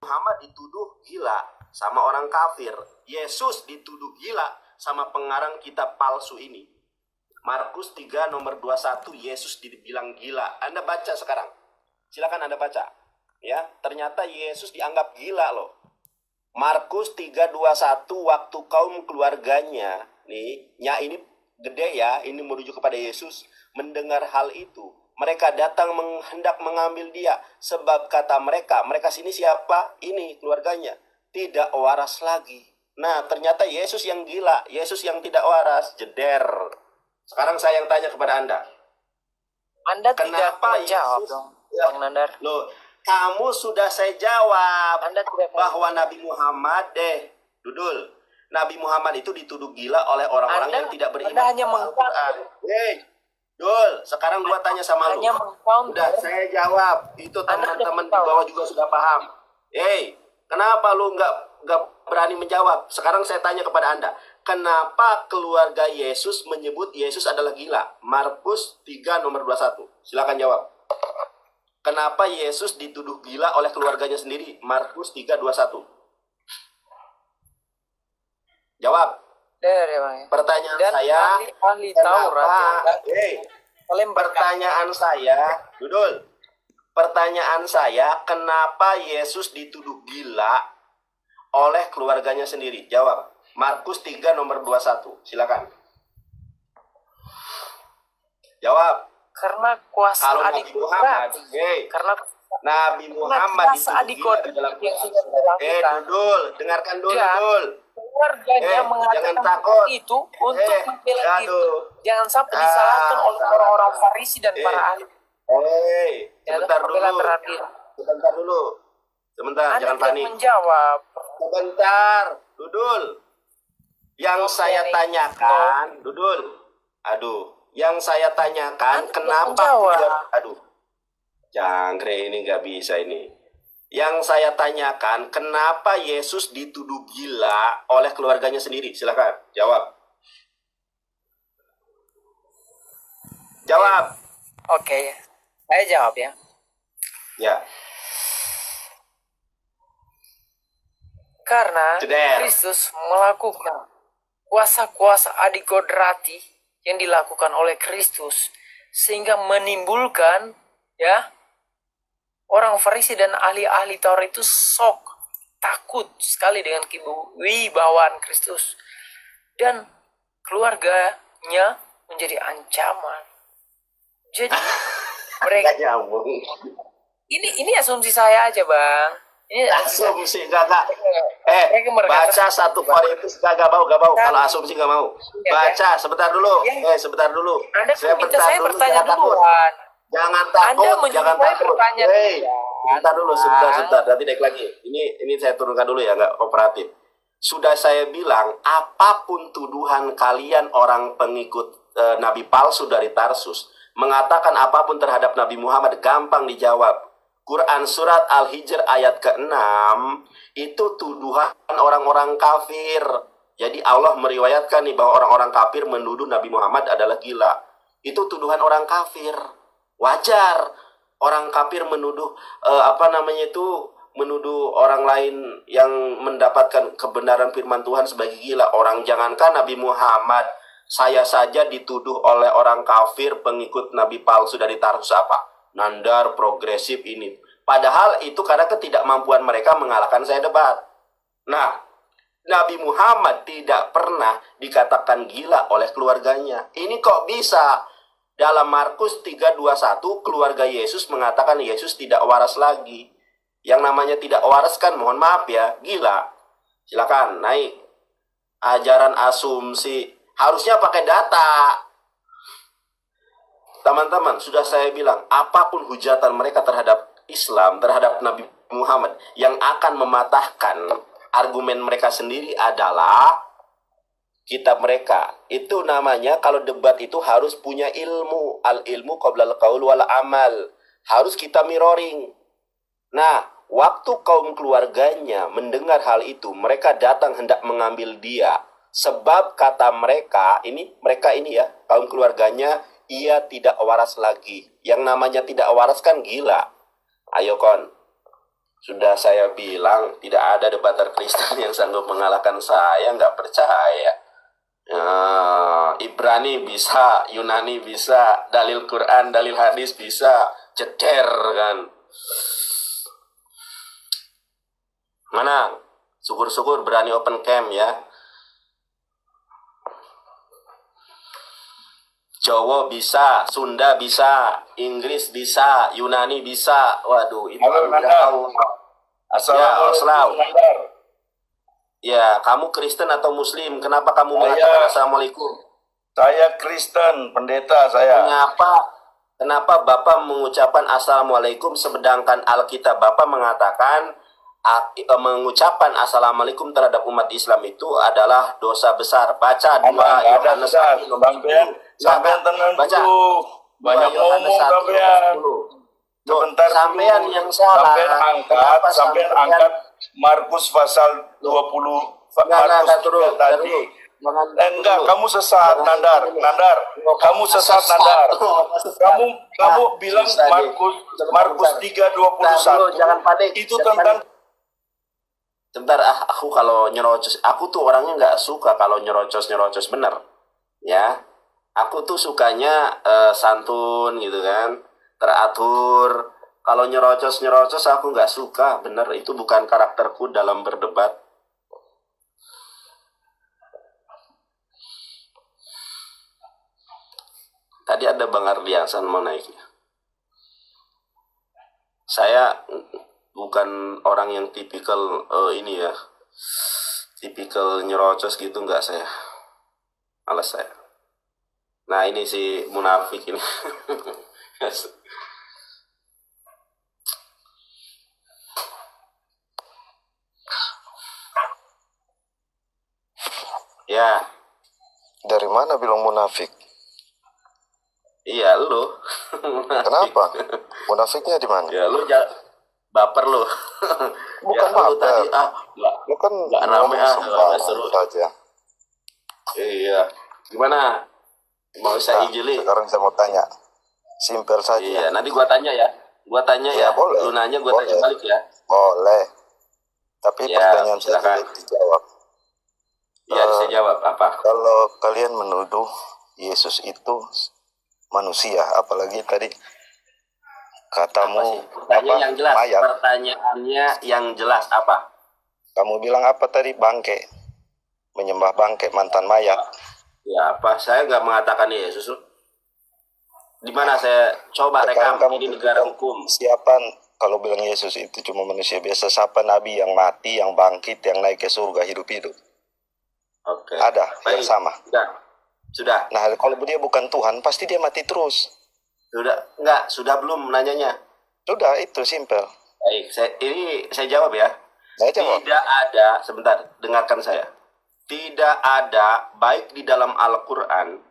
Muhammad dituduh gila sama orang kafir. Yesus dituduh gila sama pengarang kitab palsu ini. Markus 3 nomor 21, Yesus dibilang gila. Anda baca sekarang. Silakan Anda baca. Ya, ternyata Yesus dianggap gila loh. Markus 3:21, waktu kaum keluarganya, nih, ini gede ya, ini merujuk kepada Yesus, mendengar hal itu, mereka datang hendak mengambil dia, sebab kata mereka sini siapa? Ini keluarganya, tidak waras lagi. Nah, ternyata Yesus yang gila, Yesus yang tidak waras, jeder. Sekarang saya yang tanya kepada Anda. Anda kenapa tidak menjawab Yesus, dong, Bang Nandar. Loh, kamu sudah saya jawab Anda tidak bahwa Nabi Muhammad Dudul, Nabi Muhammad itu dituduh gila oleh orang-orang yang tidak beriman. Anda hanya Al-Quran. Dul, sekarang gua tanya sama lu. Udah saya jawab. Itu teman-teman di bawah juga sudah paham. Kenapa lu nggak berani menjawab? Sekarang saya tanya kepada Anda. Kenapa keluarga Yesus menyebut Yesus adalah gila? Markus 3 nomor 21. Silakan jawab. Kenapa Yesus dituduh gila oleh keluarganya sendiri? Markus 3:21. Jawab. Pertanyaan dan saya, ahli Taurat. Pertanyaan saya, Dudul. Pertanyaan saya, kenapa Yesus dituduh gila oleh keluarganya sendiri? Jawab. Markus 3 nomor 21. Silakan. Jawab. Karena kuasa Nabi Muhammad, karena Nabi Muhammad dituduh gila dalam Dudul, dengarkan dulu, Dudul. Keluarganya mengatakan itu untuk membela itu. Jangan sampai disalahkan oleh orang-orang Farisi dan para ahli. Sebentar dulu. Sebentar, jangan panik. Menjawab. Sebentar, Dudul. Yang saya tanyakan, Dudul. Yang saya tanyakan, kenapa jangkrik ini nggak bisa ini. Yang saya tanyakan, kenapa Yesus dituduh gila oleh keluarganya sendiri? Silakan jawab. Jawab. Oke, saya jawab ya. Ya. Karena Kristus melakukan kuasa-kuasa adikodrati yang dilakukan oleh Kristus, sehingga menimbulkan orang Farisi dan ahli-ahli Taurat itu takut sekali dengan kewibawaan Kristus, dan keluarganya menjadi ancaman. Jadi mereka ini asumsi saya aja, Bang. Ini asumsi enggak. Baca satu Korintus gak mau. Kalau asumsi gak mau. Baca sebentar dulu. Sebentar dulu. Saya bertanya duluan. Jangan takut. Sebentar. Nanti naik lagi. Ini saya turunkan dulu ya, nggak kooperatif. Sudah saya bilang, apapun tuduhan kalian orang pengikut Nabi palsu dari Tarsus, mengatakan apapun terhadap Nabi Muhammad, gampang dijawab. Quran surat Al-Hijr ayat ke-6 itu tuduhan orang-orang kafir. Jadi Allah meriwayatkan nih bahwa orang-orang kafir menuduh Nabi Muhammad adalah gila. Itu tuduhan orang kafir. Wajar orang kafir menuduh menuduh orang lain yang mendapatkan kebenaran firman Tuhan sebagai gila. Orang jangankan Nabi Muhammad, saya saja dituduh oleh orang kafir pengikut Nabi palsu dari Tarsus Nandar progresif ini. Padahal itu karena ketidakmampuan mereka mengalahkan saya debat. Nah, Nabi Muhammad tidak pernah dikatakan gila oleh keluarganya. Ini kok bisa? Dalam Markus 3:21 keluarga Yesus mengatakan Yesus tidak waras lagi. Yang namanya tidak waras kan, mohon maaf ya, gila. Silakan naik. Ajaran asumsi harusnya pakai data. Teman-teman, sudah saya bilang, apapun hujatan mereka terhadap Islam, terhadap Nabi Muhammad, yang akan mematahkan argumen mereka sendiri adalah kitab mereka. Itu namanya, kalau debat itu harus punya ilmu. Al-ilmu qablal qaul wal amal. Harus kita mirroring. Nah, waktu kaum keluarganya mendengar hal itu, mereka datang hendak mengambil dia. Sebab kata mereka ini ya, kaum keluarganya, ia tidak waras lagi. Yang namanya tidak waras kan gila. Ayo kon. Sudah saya bilang tidak ada debater Kristen yang sanggup mengalahkan saya, nggak percaya. Ibrani bisa, Yunani bisa, dalil Quran, dalil hadis bisa, ceder kan. Mana? Syukur-syukur berani open camp ya. Jawa bisa, Sunda bisa, Inggris bisa, Yunani bisa. Waduh, itu Assalamualaikum. Ya, kamu Kristen atau Muslim? Kenapa kamu mengatakan Assalamualaikum? Saya Kristen, pendeta saya. Kenapa Bapak mengucapkan Assalamualaikum sedangkan Alkitab Bapak mengatakan mengucapkan Assalamualaikum terhadap umat Islam itu adalah dosa besar? Baca 2 Yohanes 1 nomor 10. Sampean tenang dulu. Banyak ngomong sampean. Sebentar sampean yang salah. Sampean angkat Markus pasal 20. Markus tadi. Enggak, kamu sesat, Nandar. Kamu sesat, Nandar. Kamu bilang Markus 3:21. Jangan panik. Itu tentang Sebentar, aku kalau nyerocos, aku tuh orangnya nggak suka kalau nyerocos bener, ya. Aku tuh sukanya santun gitu kan, teratur. Kalau nyerocos aku nggak suka, bener. Itu bukan karakterku dalam berdebat. Tadi ada Bang Ardiansan mau naik. Saya bukan orang yang tipikal ini ya, tipikal nyerocos gitu, nggak saya. Malas saya. Nah ini si munafik ini. Ya. Dari mana bilang munafik? Iya lu. Kenapa? Munafiknya di mana? Ya lu baper lu. Bukan ya, baper. Lu kan nggak rame seru saja. Iya. Gimana? Mau saya ijili? Sekarang saya mau tanya. Simpel saja. Iya, nanti gua tanya ya. Ya. Boleh. Lu nanya gua tanya balik ya. Boleh. Tapi ya, pertanyaan saya dijawab. Iya, saya jawab apa? Kalau kalian menuduh Yesus itu manusia, apalagi tadi katamu yang jelas. Mayat. Pertanyaannya yang jelas apa? Kamu bilang apa tadi? Bangke, menyembah bangke, mantan mayat. Ya apa? Saya nggak mengatakan Yesus. Di mana saya coba rekam? Ini negara hukum. Siapa kalau bilang Yesus itu cuma manusia biasa? Siapa nabi yang mati, yang bangkit, yang naik ke surga hidup-hidup? Oke. Ada. Yang sama. Sudah. Nah, kalau dia bukan Tuhan, pasti dia mati terus. Sudah belum nanyanya? Sudah, itu simpel. Baik, saya jawab ya. Tidak ada, sebentar, dengarkan saya. Tidak ada, baik di dalam Al-Quran,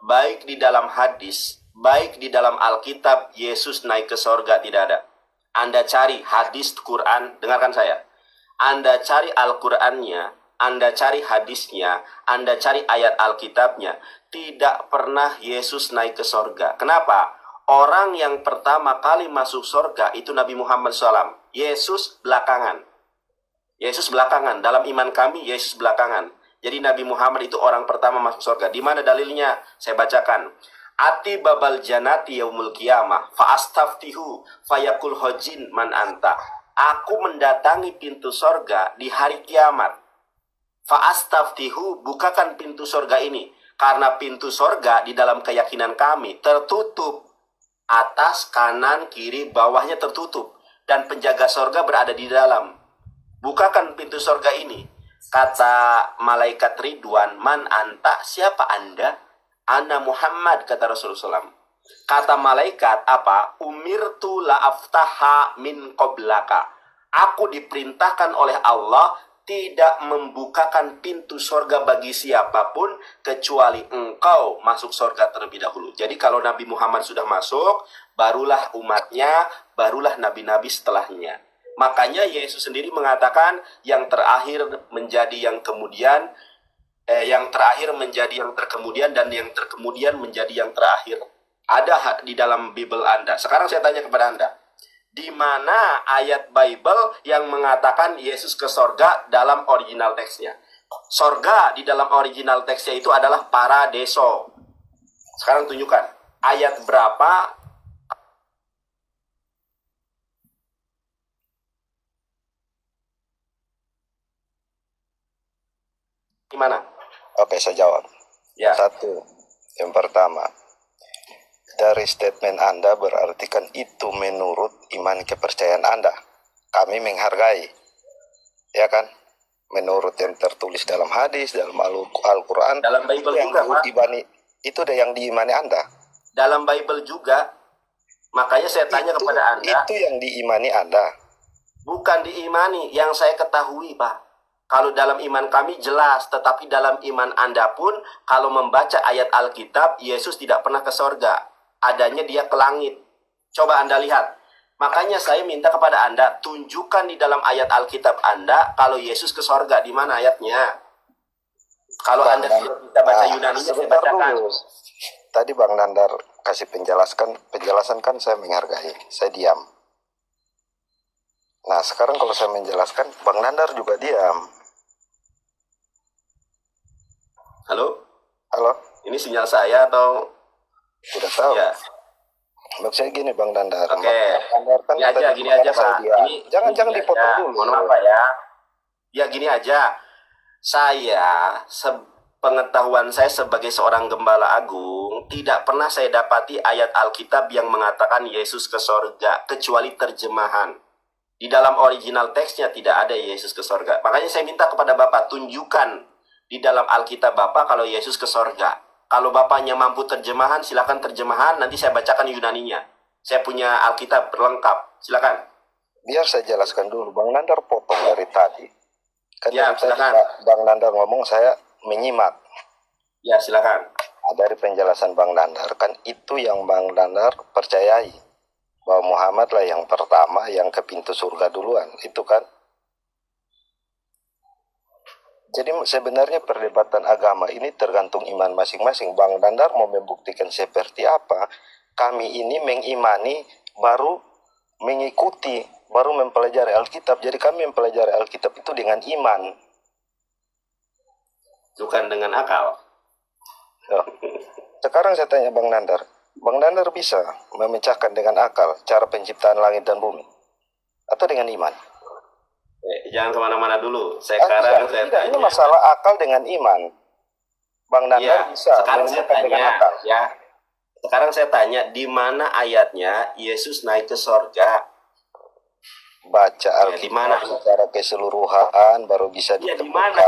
baik di dalam hadis, baik di dalam Alkitab, Yesus naik ke sorga, tidak ada. Anda cari hadis Quran, dengarkan saya. Anda cari Al-Qurannya, Anda cari hadisnya, Anda cari ayat Alkitabnya. Tidak pernah Yesus naik ke sorga. Kenapa? Orang yang pertama kali masuk sorga itu Nabi Muhammad SAW. Yesus belakangan. Dalam iman kami, Yesus belakangan. Jadi Nabi Muhammad itu orang pertama masuk sorga. Di mana dalilnya? Saya bacakan. Ati babal janati yaumul qiyamah fa astaftihu fayakul hojin man anta. Aku mendatangi pintu sorga di hari kiamat. Fa astaftihu, bukakan pintu sorga ini. Karena pintu sorga di dalam keyakinan kami tertutup. Atas, kanan, kiri, bawahnya tertutup. Dan penjaga sorga berada di dalam. Bukakan pintu sorga ini. Kata malaikat Ridwan, man anta, siapa anda? Ana Muhammad, kata Rasulullah SAW. Kata malaikat apa? Umirtu la aftaha min qoblaka. Aku diperintahkan oleh Allah tidak membukakan pintu sorga bagi siapapun kecuali engkau masuk sorga terlebih dahulu. Jadi kalau Nabi Muhammad sudah masuk, barulah umatnya, barulah nabi-nabi setelahnya. Makanya Yesus sendiri mengatakan yang terakhir menjadi yang kemudian, yang terakhir menjadi yang terkemudian, dan yang terkemudian menjadi yang terakhir. Ada di dalam Bible Anda. Sekarang saya tanya kepada Anda. Di mana ayat Bible yang mengatakan Yesus ke sorga dalam original teksnya? Sorga di dalam original teksnya itu adalah paradiso. Sekarang tunjukkan ayat berapa gimana? Oke, saya jawab. Ya. Satu, yang pertama, dari statement Anda berarti kan itu menurut iman kepercayaan Anda. Kami menghargai, ya kan? Menurut yang tertulis dalam hadis, dalam Al-Quran, Dalam Bible juga, Pak. Itu ada yang diimani Anda. Dalam Bible juga. Makanya saya tanya kepada Anda. Itu yang diimani Anda. Bukan diimani, yang saya ketahui, Pak. Kalau dalam iman kami jelas, tetapi dalam iman Anda pun, kalau membaca ayat Alkitab, Yesus tidak pernah ke sorga. Adanya dia ke langit. Coba Anda lihat. Makanya saya minta kepada Anda, tunjukkan di dalam ayat Alkitab Anda, kalau Yesus ke sorga, di mana ayatnya? Kalau Anda tidak bisa baca Yunani-nya, saya bacakan. Dulu. Tadi Bang Nandar kasih penjelasan kan saya menghargai, saya diam. Nah sekarang kalau saya menjelaskan, Bang Nandar juga diam. Halo? Halo? Ini sinyal saya atau? Sudah tahu. Ya. Maksudnya gini Bang Nandar. Oke. Kan Gini aja Pak. Jangan dipotong dulu. Mohon apa ya? Ya gini aja. Saya pengetahuan saya sebagai seorang gembala agung, tidak pernah saya dapati ayat Alkitab yang mengatakan Yesus ke sorga, kecuali terjemahan. Di dalam original teksnya tidak ada Yesus ke sorga. Makanya saya minta kepada Bapak, tunjukkan di dalam Alkitab Bapak kalau Yesus ke sorga. Kalau Bapaknya mampu terjemahan, silakan terjemahan, nanti saya bacakan Yunaninya. Saya punya Alkitab berlengkap, silakan. Biar saya jelaskan dulu, Bang Nandar potong dari tadi. Kan ya, silakan. Bang Nandar ngomong, saya menyimak. Ya, silakan. Dari penjelasan Bang Nandar, kan itu yang Bang Nandar percayai. Bahwa Muhammad lah yang pertama, yang ke pintu surga duluan. Itu kan. Jadi sebenarnya perdebatan agama ini tergantung iman masing-masing. Bang Nandar mau membuktikan seperti apa? Kami ini mengimani, baru mengikuti, baru mempelajari Alkitab. Jadi kami mempelajari Alkitab itu dengan iman. Bukan dengan akal. Oh. Sekarang saya tanya Bang Nandar. Bang Nandar bisa memecahkan dengan akal cara penciptaan langit dan bumi? Atau dengan iman? Jangan kemana-mana dulu. Sekarang saya tanya. Ini masalah akal dengan iman. Bang Nandar bisa. Sekarang saya tanya. Ya. Sekarang saya tanya, di mana ayatnya Yesus naik ke sorga? Baca Alkitab secara keseluruhan baru bisa ditemukan. Di mana?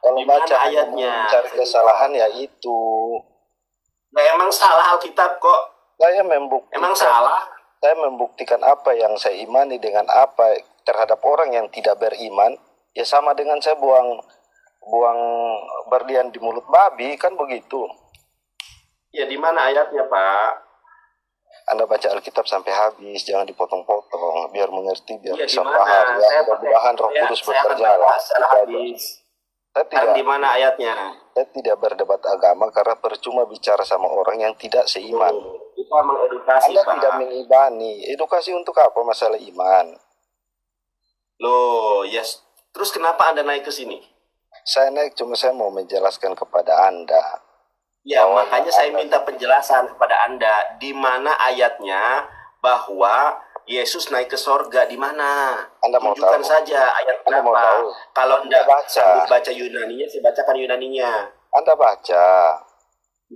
Kalau baca ayatnya, cari kesalahan ya itu. Nah, emang salah Alkitab kok? Saya membuktikan. Emang salah? Saya membuktikan apa yang saya imani dengan apa terhadap orang yang tidak beriman, ya sama dengan saya buang berlian di mulut babi, kan begitu. Ya di mana ayatnya, Pak? Anda baca Alkitab sampai habis, jangan dipotong-potong, biar mengerti, biar ya, bisa paham. Ya, mudah-mudahan Roh Kudus bekerja. Saya tidak. Di mana ayatnya? Saya tidak berdebat agama karena percuma bicara sama orang yang tidak seiman. Kita mengedukasi, Anda Pak. tidak mengimani. Edukasi untuk apa masalah iman? Loh, yes. Terus kenapa Anda naik ke sini? Saya naik cuma saya mau menjelaskan kepada Anda. Ya, makanya saya minta penjelasan kepada Anda. Di mana ayatnya bahwa Yesus naik ke sorga, di mana? Anda mau tunjukkan tahu? saja ayat Anda mau berapa. tahu? Kalau Anda baca Yunaninya, saya bacakan Yunaninya. Anda baca.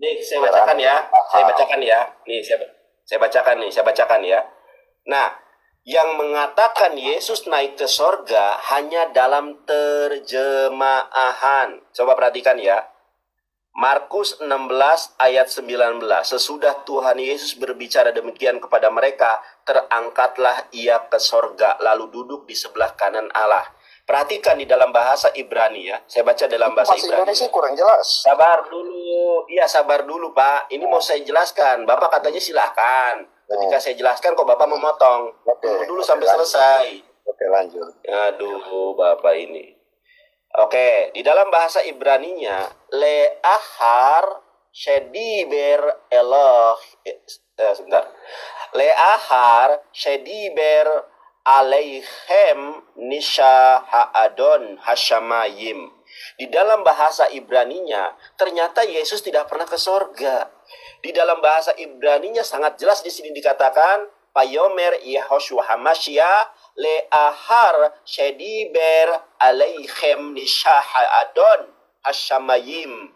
Nih, saya bacakan ya. Saya bacakan ya. Nih, saya bacakan ya. Nah, yang mengatakan Yesus naik ke sorga hanya dalam terjemahan. Coba perhatikan ya. Markus 16 ayat 19. Sesudah Tuhan Yesus berbicara demikian kepada mereka, terangkatlah ia ke sorga, lalu duduk di sebelah kanan Allah. Perhatikan di dalam bahasa Ibrani ya. Saya baca dalam bahasa Ibrani. Indonesia kurang jelas. Sabar dulu. Iya, sabar dulu, Pak. Ini mau saya jelaskan. Bapak katanya silahkan. Ketika saya jelaskan kok Bapak memotong. Tunggu dulu sampai selesai. Oke, lanjut. Aduh, Bapak ini. Oke, di dalam bahasa Ibraninya leahar shediber eloh sebentar. Leahar shediber aleichem nisha haadon hashamayim. Di dalam bahasa Ibraninya, ternyata Yesus tidak pernah ke sorga. Di dalam bahasa Ibraninya sangat jelas di sini dikatakan, Payomer Yehoshua Hamashiach leahar shediber aleichem nisha haadon hashamayim.